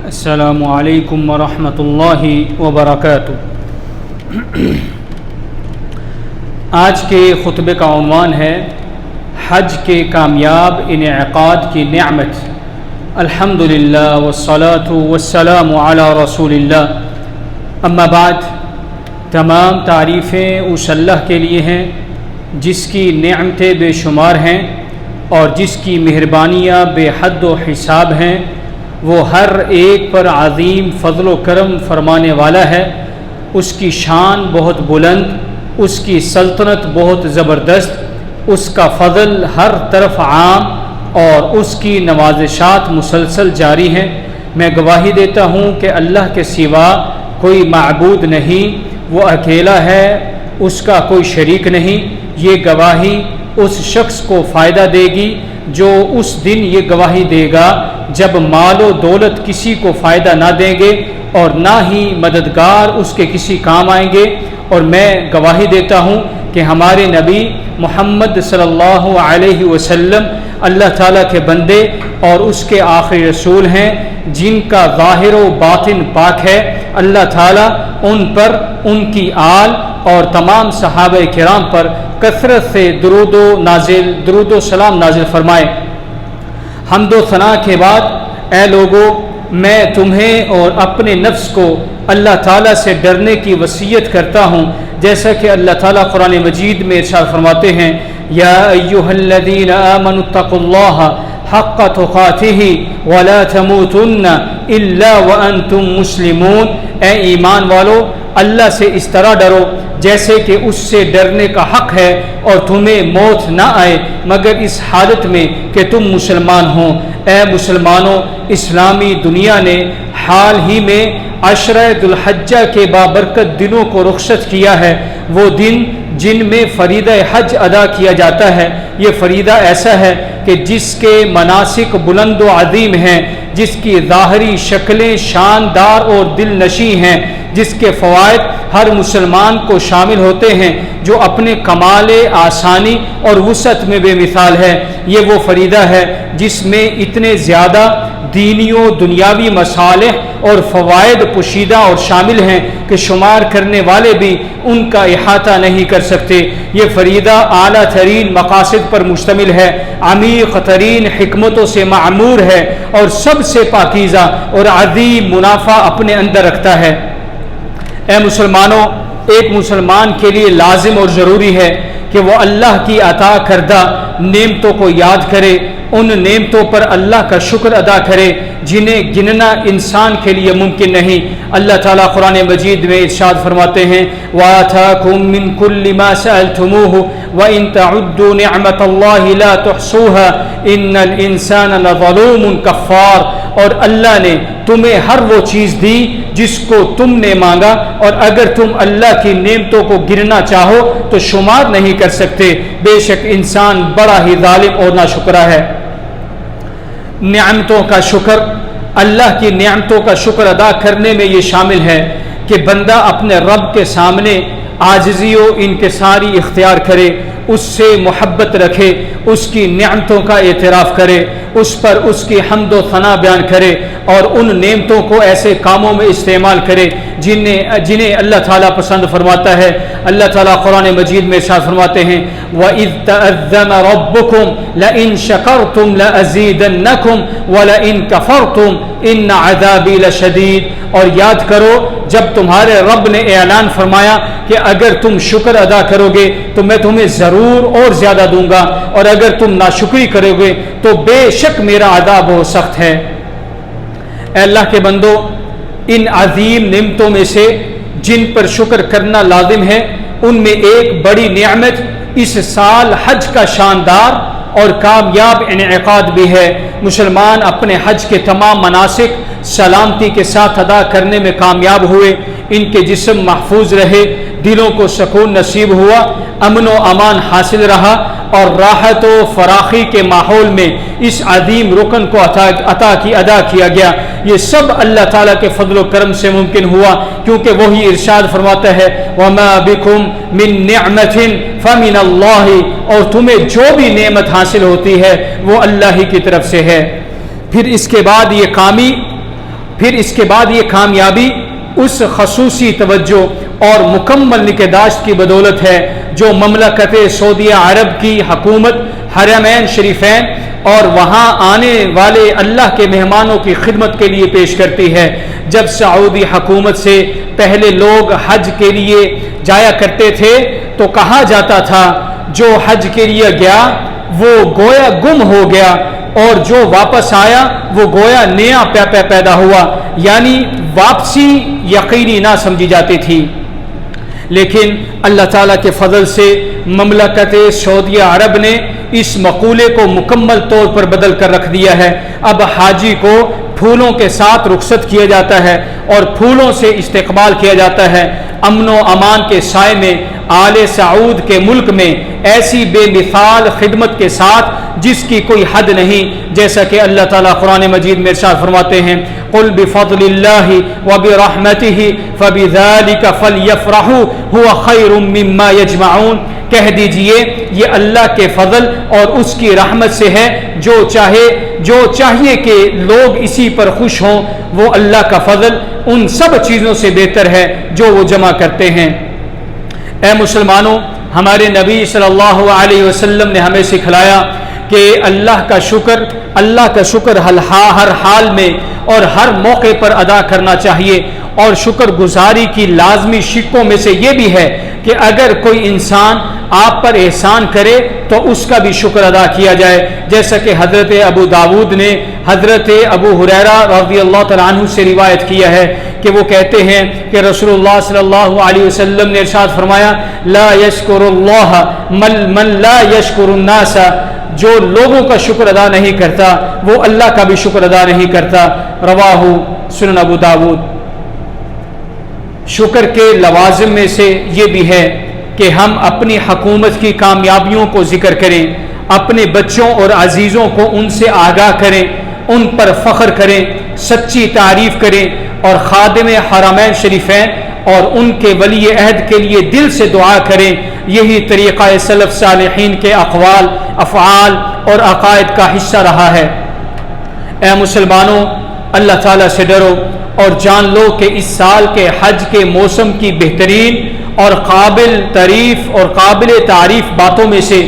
السلام علیکم ورحمۃ اللہ وبرکاتہ۔ آج کے خطبے کا عنوان ہے حج کے کامیاب انعقاد کی نعمت۔ الحمدللہ والصلاۃ والسلام علی رسول اللہ، اما بعد، تمام تعریفیں اس اللہ کے لیے ہیں جس کی نعمتیں بے شمار ہیں اور جس کی مہربانیاں بے حد و حساب ہیں۔ وہ ہر ایک پر عظیم فضل و کرم فرمانے والا ہے۔ اس کی شان بہت بلند، اس کی سلطنت بہت زبردست، اس کا فضل ہر طرف عام اور اس کی نوازشات مسلسل جاری ہیں۔ میں گواہی دیتا ہوں کہ اللہ کے سوا کوئی معبود نہیں، وہ اکیلا ہے، اس کا کوئی شریک نہیں۔ یہ گواہی اس شخص کو فائدہ دے گی جو اس دن یہ گواہی دے گا جب مال و دولت کسی کو فائدہ نہ دیں گے اور نہ ہی مددگار اس کے کسی کام آئیں گے۔ اور میں گواہی دیتا ہوں کہ ہمارے نبی محمد صلی اللہ علیہ وسلم اللہ تعالیٰ کے بندے اور اس کے آخری رسول ہیں، جن کا ظاہر و باطن پاک ہے۔ اللہ تعالیٰ ان پر، ان کی آل اور تمام صحابہ کرام پر کثرت سے درود و سلام نازل فرمائے۔ حمد و ثنا کے بعد، اے لوگو، میں تمہیں اور اپنے نفس کو اللہ تعالیٰ سے ڈرنے کی وصیت کرتا ہوں، جیسا کہ اللہ تعالیٰ قرآن مجید میں ارشاد فرماتے ہیں، یا ایھا الذین آمنوا اتقوا اللہ حق تقاتہ ولا تموتن الا وانتم مسلمون۔ اے ایمان والو، اللہ سے اس طرح ڈرو جیسے کہ اس سے ڈرنے کا حق ہے، اور تمہیں موت نہ آئے مگر اس حالت میں کہ تم مسلمان ہو۔ اے مسلمانوں، اسلامی دنیا نے حال ہی میں عشرہ ذو الحجہ کے بابرکت دنوں کو رخصت کیا ہے۔ وہ دن جن میں فریضہ حج ادا کیا جاتا ہے۔ یہ فریضہ ایسا ہے کہ جس کے مناسک بلند و عظیم ہیں، جس کی ظاہری شکلیں شاندار اور دل نشیں ہیں، جس کے فوائد ہر مسلمان کو شامل ہوتے ہیں، جو اپنے کمال آسانی اور وسعت میں بے مثال ہے۔ یہ وہ فریضہ ہے جس میں اتنے زیادہ دینی و دنیاوی مصالح اور فوائد پوشیدہ اور شامل ہیں کہ شمار کرنے والے بھی ان کا احاطہ نہیں کر سکتے۔ یہ فریضہ اعلیٰ ترین مقاصد پر مشتمل ہے، عمیق ترین حکمتوں سے معمور ہے اور سب سے پاکیزہ اور عظیم منافع اپنے اندر رکھتا ہے۔ اے مسلمانوں، ایک مسلمان کے لیے لازم اور ضروری ہے کہ وہ اللہ کی عطا کردہ نعمتوں کو یاد کرے، ان نعمتوں پر اللہ کا شکر ادا کرے جنہیں گننا انسان کے لیے ممکن نہیں۔ اللہ تعالیٰ قرآن مجید میں ارشاد فرماتے ہیں، وَآتَاكُم مِّن كُلِّ مَا سَأَلْتُمُوهُ وَإِن تَعُدُّوا نِعْمَةَ اللَّهِ لَا تُحْصُوهَا إِنَّ الْإِنسَانَ لَظَلُومٌ كَفَّارٌ۔ اور اللہ نے تمہیں ہر وہ چیز دی جس کو تم نے مانگا، اور اگر تم اللہ کی نعمتوں کو گننا چاہو تو شمار نہیں کر سکتے۔ بے شک انسان بڑا ہی ظالم اور ناشکرا ہے۔ نعمتوں کا شکر، اللہ کی نعمتوں کا شکر ادا کرنے میں یہ شامل ہے کہ بندہ اپنے رب کے سامنے عاجزی و انکساری اختیار کرے، اس سے محبت رکھے، اس کی نعمتوں کا اعتراف کرے، اس پر اس کی حمد و ثنا بیان کرے، اور ان نعمتوں کو ایسے کاموں میں استعمال کرے جنہیں اللہ تعالیٰ پسند فرماتا ہے۔ اللہ تعالیٰ قرآن مجید میں ارشاد فرماتے ہیں، وَإِذْ تَأَذَّنَ رَبُّكُمْ لَئِن شَكَرْتُمْ لَأَزِيدَنَّكُمْ وَلَئِن كَفَرْتُمْ إِنَّ عَذَابِي لَشَدِيدٌ۔ اور یاد کرو جب تمہارے رب نے اعلان فرمایا کہ اگر تم شکر ادا کرو گے تو میں تمہیں ضرور اور زیادہ دوں گا، اور اگر تم ناشکری کرو گے تو بے شک میرا عذاب بہت سخت ہے۔ اے اللہ کے بندو، ان عظیم نعمتوں میں سے جن پر شکر کرنا لازم ہے، ان میں ایک بڑی نعمت اس سال حج کا شاندار اور کامیاب انعقاد بھی ہے۔ مسلمان اپنے حج کے تمام مناسک سلامتی کے ساتھ ادا کرنے میں کامیاب ہوئے، ان کے جسم محفوظ رہے، دلوں کو سکون نصیب ہوا، امن و امان حاصل رہا، اور راحت و فراخی کے ماحول میں اس عظیم رکن کو ادا کیا گیا۔ یہ سب اللہ تعالیٰ کے فضل و کرم سے ممکن ہوا، کیونکہ وہی ارشاد فرماتا ہے، وَمَا بِكُم مِّن نِّعْمَةٍ فَمِنَ اللَّهِ، اور تمہیں جو بھی نعمت حاصل ہوتی ہے وہ اللہ ہی کی طرف سے ہے۔ پھر اس کے بعد یہ کامی پھر اس کے بعد یہ کامیابی اس خصوصی توجہ اور مکمل نگہداشت کی بدولت ہے جو مملکت سعودیہ عرب کی حکومت حرمین شریفین اور وہاں آنے والے اللہ کے مہمانوں کی خدمت کے لیے پیش کرتی ہے۔ جب سعودی حکومت سے پہلے لوگ حج کے لیے جایا کرتے تھے تو کہا جاتا تھا جو حج کے لیے گیا وہ گویا گم ہو گیا اور جو واپس آیا وہ گویا نیا پیدا ہوا، یعنی واپسی یقینی نہ سمجھی جاتی تھی۔ لیکن اللہ تعالیٰ کے فضل سے مملکت سعودیہ عرب نے اس مقولے کو مکمل طور پر بدل کر رکھ دیا ہے۔ اب حاجی کو پھولوں کے ساتھ رخصت کیا جاتا ہے اور پھولوں سے استقبال کیا جاتا ہے۔ امن و امان کے سائے میں آل سعود کے ملک میں ایسی بے مثال خدمت کے ساتھ جس کی کوئی حد نہیں، جیسا کہ اللہ تعالیٰ قرآن مجید میں ارشاد فرماتے ہیں قل بفضل اللہ وبرحمتہ فبذلک فلیفرحوا هو خیر مما یجمعون، کہہ دیجئے یہ اللہ کے فضل اور اس کی رحمت سے ہے، جو چاہیے کہ لوگ اسی پر خوش ہوں، وہ اللہ کا فضل ان سب چیزوں سے بہتر ہے جو وہ جمع کرتے ہیں۔ اے مسلمانوں، ہمارے نبی صلی اللہ علیہ وسلم نے ہمیں سکھلایا کہ اللہ کا شکر ہر حال میں اور ہر موقع پر ادا کرنا چاہیے، اور شکر گزاری کی لازمی شکوں میں سے یہ بھی ہے کہ اگر کوئی انسان آپ پر احسان کرے تو اس کا بھی شکر ادا کیا جائے، جیسا کہ حضرت ابو داود نے حضرت ابو ہریرہ رضی اللہ تعالیٰ عنہ سے روایت کیا ہے کہ وہ کہتے ہیں کہ رسول اللہ صلی اللہ علیہ وسلم نے ارشاد فرمایا لا یشکر اللہ من لا یشکر الناس، جو لوگوں کا شکر ادا نہیں کرتا وہ اللہ کا بھی شکر ادا نہیں کرتا۔ رواہ سنن ابو داود۔ شکر کے لوازم میں سے یہ بھی ہے کہ ہم اپنی حکومت کی کامیابیوں کو ذکر کریں، اپنے بچوں اور عزیزوں کو ان سے آگاہ کریں، ان پر فخر کریں، سچی تعریف کریں اور خادم حرمین شریفین اور ان کے ولی عہد کے لیے دل سے دعا کریں۔ یہی طریقہ سلف صالحین کے اقوال، افعال اور عقائد کا حصہ رہا ہے۔ اے مسلمانوں، اللہ تعالیٰ سے ڈرو اور جان لو کہ اس سال کے حج کے موسم کی بہترین اور قابل تعریف باتوں میں سے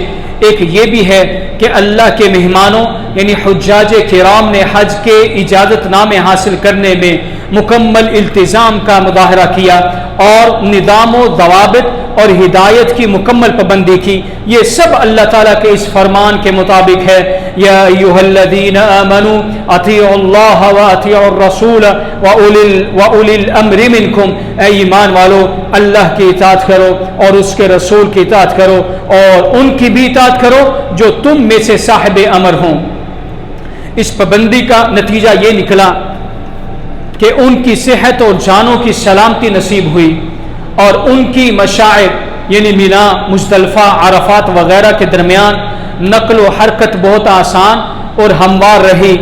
ایک یہ بھی ہے کہ اللہ کے مہمانوں یعنی حجاج کرام نے حج کے اجازت نامے حاصل کرنے میں مکمل التزام کا مظاہرہ کیا اور نظام و ضوابط اور ہدایت کی مکمل پابندی کی۔ یہ سب اللہ تعالیٰ کے اس فرمان کے مطابق ہے یا ایھا الذین آمنوا اطیعوا اللہ واطیعوا الرسول واولی الامر منکم، اے ایمان والو اللہ کی اطاعت کرو اور اس کے رسول کی اطاعت کرو اور ان کی بھی اطاعت کرو جو تم میں سے صاحب امر ہوں۔ اس پابندی کا نتیجہ یہ نکلا کہ ان کی صحت اور جانوں کی سلامتی نصیب ہوئی اور ان کی مشاعر یعنی مینا، مزدلفہ، عرفات وغیرہ کے درمیان نقل و حرکت بہت آسان اور ہموار رہی،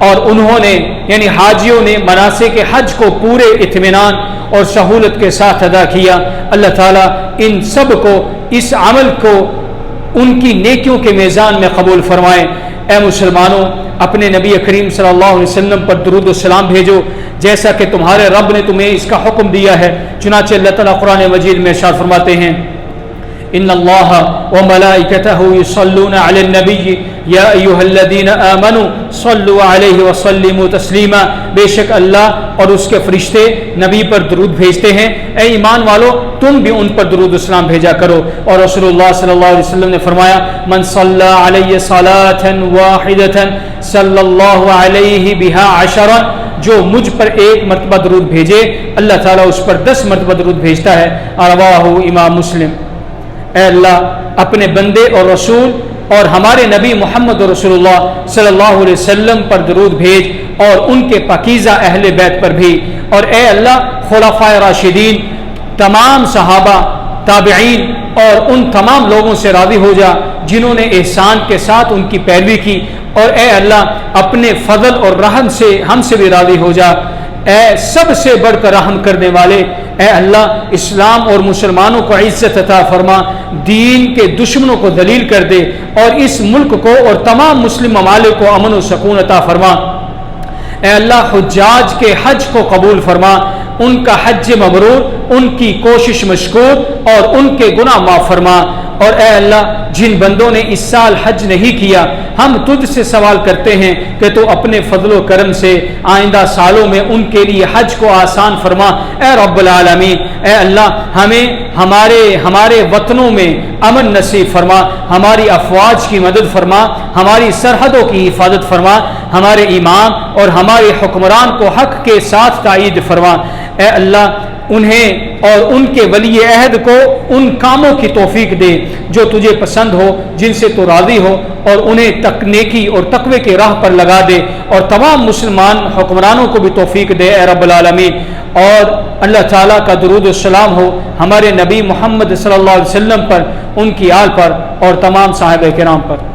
اور انہوں نے یعنی حاجیوں نے مناسک حج کو پورے اطمینان اور سہولت کے ساتھ ادا کیا۔ اللہ تعالیٰ ان سب کو اس عمل کو ان کی نیکیوں کے میزان میں قبول فرمائے۔ اے مسلمانوں، اپنے نبی کریم صلی اللہ علیہ وسلم پر درود و سلام بھیجو جیسا کہ تمہارے رب نے تمہیں اس کا حکم دیا ہے۔ چنانچہ اللہ تعالیٰ قرآن مجید میں ارشاد فرماتے ہیں ان اللہ وملائکتہ یصلون علی النبی یا ایھا الذین آمنوا صلوا علیہ وسلموا تسلیما، بے شک اللہ اور اس کے فرشتے نبی پر درود بھیجتے ہیں، اے ایمان والو تم بھی ان پر درود و سلام بھیجا کرو۔ اور رسول اللہ صلی اللہ علیہ وسلم نے فرمایا من صلی علی صلاۃ واحدۃ صلی اللہ علیہ بہا عشرا، جو مجھ پر ایک مرتبہ درود بھیجے اللہ تعالیٰ اس پر 10 مرتبہ درود بھیجتا ہے۔ رواہ امام مسلم۔ اے اللہ اپنے بندے اور رسول اور ہمارے نبی محمد رسول اللہ صلی اللہ علیہ وسلم پر درود بھیج اور ان کے پاکیزہ اہل بیت پر بھی، اور اے اللہ خلفائے راشدین، تمام صحابہ، تابعین اور ان تمام لوگوں سے راضی ہو جا جنہوں نے احسان کے ساتھ ان کی پیروی کی، اور اے اللہ اپنے فضل اور رحم سے ہم سے بھی راضی ہو جا۔ اے سب سے بڑھ کر رحم کرنے والے، اے اللہ اسلام اور مسلمانوں کو عزت عطا فرما، دین کے دشمنوں کو ذلیل کر دے اور اس ملک کو اور تمام مسلم ممالک کو امن و سکون عطا فرما۔ اے اللہ حجاج کے حج کو قبول فرما، ان کا حج مبرور، ان کی کوشش مشکور اور ان کے گناہ معاف فرما۔ اور اے اللہ جن بندوں نے اس سال حج نہیں کیا، ہم تجھ سے سوال کرتے ہیں کہ تو اپنے فضل و کرم سے آئندہ سالوں میں ان کے لیے حج کو آسان فرما اے رب العالمین۔ اے اللہ ہمیں ہمارے وطنوں میں امن نصیب فرما، ہماری افواج کی مدد فرما، ہماری سرحدوں کی حفاظت فرما، ہمارے امام اور ہمارے حکمران کو حق کے ساتھ تائید فرما۔ اے اللہ انہیں اور ان کے ولی عہد کو ان کاموں کی توفیق دے جو تجھے پسند ہو، جن سے تو راضی ہو، اور انہیں نیکی اور تقوی کے راہ پر لگا دے، اور تمام مسلمان حکمرانوں کو بھی توفیق دے اے رب العالمین۔ اور اللہ تعالیٰ کا درود و سلام ہو ہمارے نبی محمد صلی اللہ علیہ وسلم پر، ان کی آل پر اور تمام صحابہ کرام پر۔